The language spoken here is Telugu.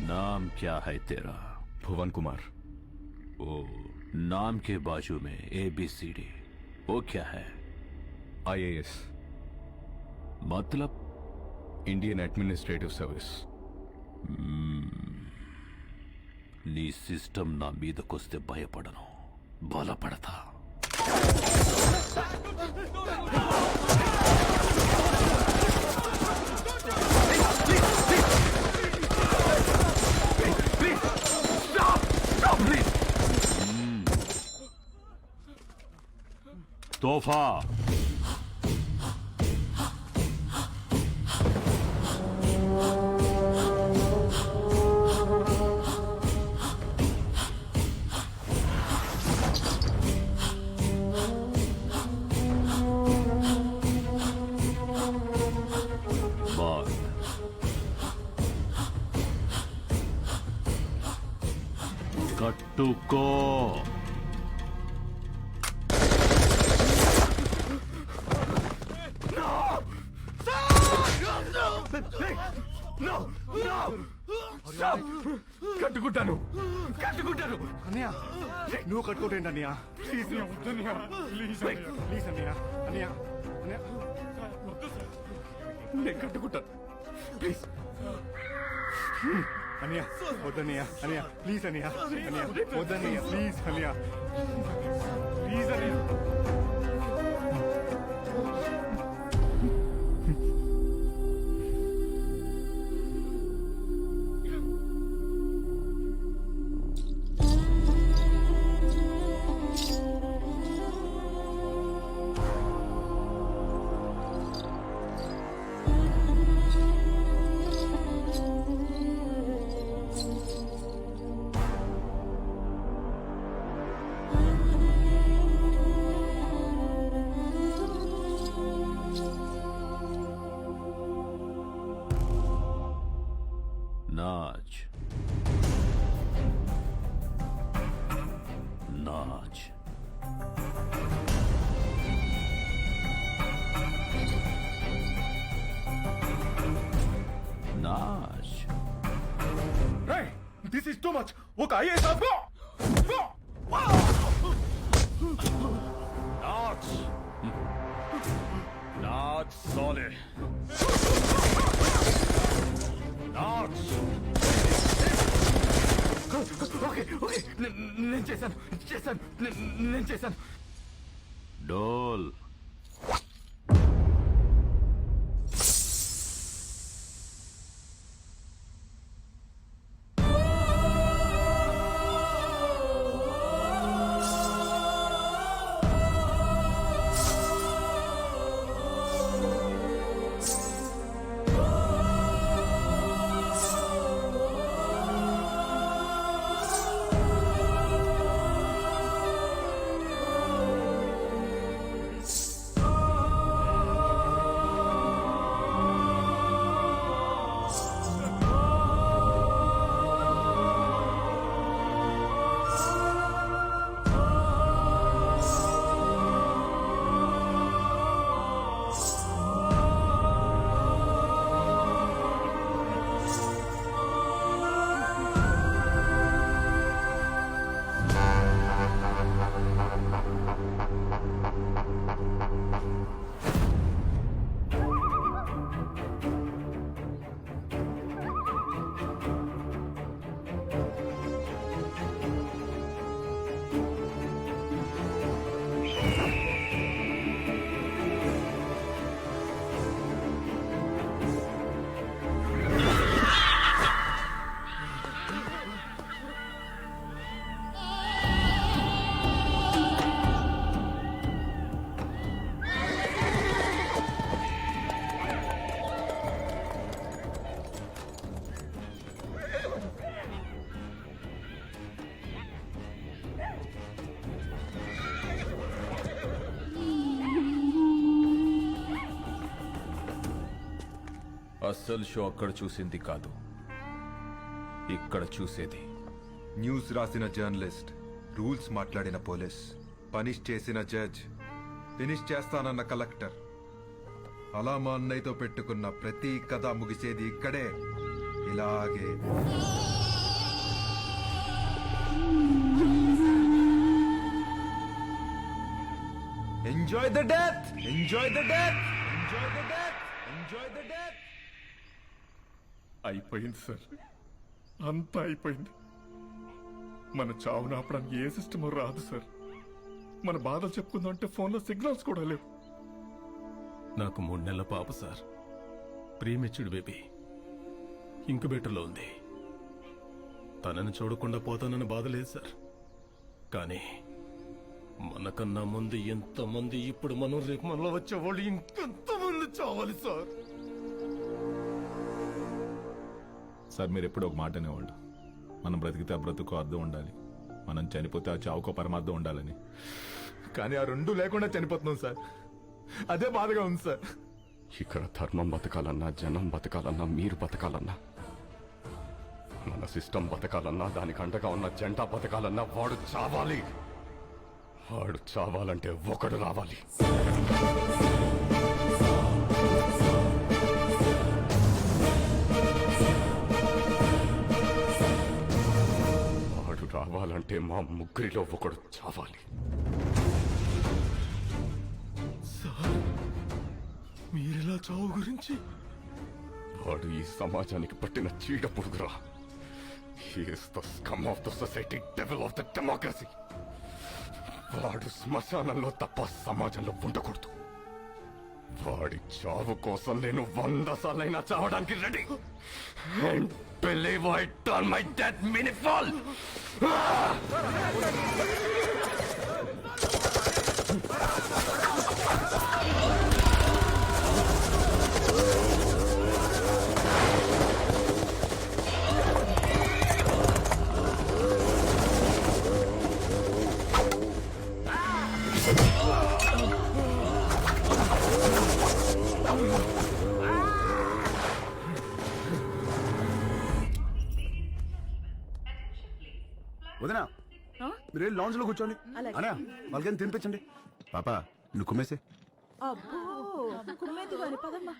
नाम क्या है तेरा? भुवन कुमार। ओ, नाम के बाजू में ABCD, वो क्या है? IAS, मतलब? Indian administrative service. నీ సిస్టమ్ నా మీదకొస్తే భయపడను, బలపడతా. तोहफा बात कट्टुको. కట్టుకుంటాను అన్నయ్య నువ్వు కట్టుకోటేంటి అన్నయ్య? ప్లీజ్ ప్లీజ్ అన్నయ్య అన్నయ్య అన్నయ్య నేను కట్టుకుంటాను ప్లీజ్. అన్నయ్య వద్దన్నయ్య అన్నయ్య ప్లీజ్ అన్నయ్య అన్నయ్య వద్దన్నయ్య ప్లీజ్ అన్నయ్య ప్లీజ్ అన్నయ్య. नाच नाच. नाच. This is too much. ఒక IAS नाच नाच साले नाच. ఓకే ఓకే నేను చేశాను. डोल. అస్సలు షో అక్కడ చూసింది కాదు, ఇక్కడ చూసేది. న్యూస్ రాసిన జర్నలిస్ట్, రూల్స్ మాట్లాడిన పోలీస్, పనిష్ చేసిన జడ్జ్, ఫినిష్ చేస్తానన్న కలెక్టర్, అలా మా అన్నయ్యతో పెట్టుకున్న ప్రతి కథ ముగిసేది ఇక్కడే, ఇలాగే. Enjoy the death, enjoy the death, enjoy the death, enjoy the death. అయిపోయింది సార్, అంతా అయిపోయింది. మన చావును ఆపడానికి ఏ సిస్టమ్ రాదు సార్. మన బాధలు చెప్పుకుందామంటే ఫోన్లో సిగ్నల్స్ కూడా లేవు. నాకు 3 నెలల పాప సార్, ప్రీమెచ్యూర్డ్ బేబీ, ఇంక్యుబేటర్లో ఉంది. తనని చూడకుండా పోతానని బాధ లేదు సార్. కానీ మనకన్నా ముందు ఎంతమంది, ఇప్పుడు మనం రేపు మనలో వచ్చేవాళ్ళు ఇంకెంతమంది చావాలి సార్. సార్ మీరు ఎప్పుడు ఒక మాట అనేవాళ్ళు, మనం బ్రతికితే ఆ బ్రతుకు అర్థం ఉండాలి, మనం చనిపోతే ఆ చావుకో పరమార్థం ఉండాలని. కానీ ఆ రెండు లేకుండా చనిపోతున్నాం సార్. అదే బాధగా ఉంది సార్. ఇక్కడ ధర్మం బతకాలన్నా, జనం బతకాలన్నా, మీరు బతకాలన్నా, మన సిస్టమ్ బతకాలన్నా, దానికి అండగా ఉన్న జెండా బతకాలన్నా వాడు చావాలి. వాడు చావాలంటే ఒకడు రావాలి. వాడు రావాలంటే మా ముగ్గురిలో ఒకడు చావాలి. సార్, మీరెలా చావు గురించి? వాడు ఈ సమాజానికి పట్టిన చీడ పురుగురా. He is the scum of the society, devil of the democracy. వాడు శ్మశానంలో తప్ప సమాజంలో ఉండకూడదు. వాడి చావు కోసం నేను 100 సార్లైనా చావడానికి ready. And believe I turn my death meaningful. వదినా, మీరు లాంజ్ లో కూర్చోండి. అనా వాళ్ళకైనా తినిపించండి. పాప నువ్వు కుమ్మేసే. అబ్బో కుమ్మేది వారి పదమ్మా.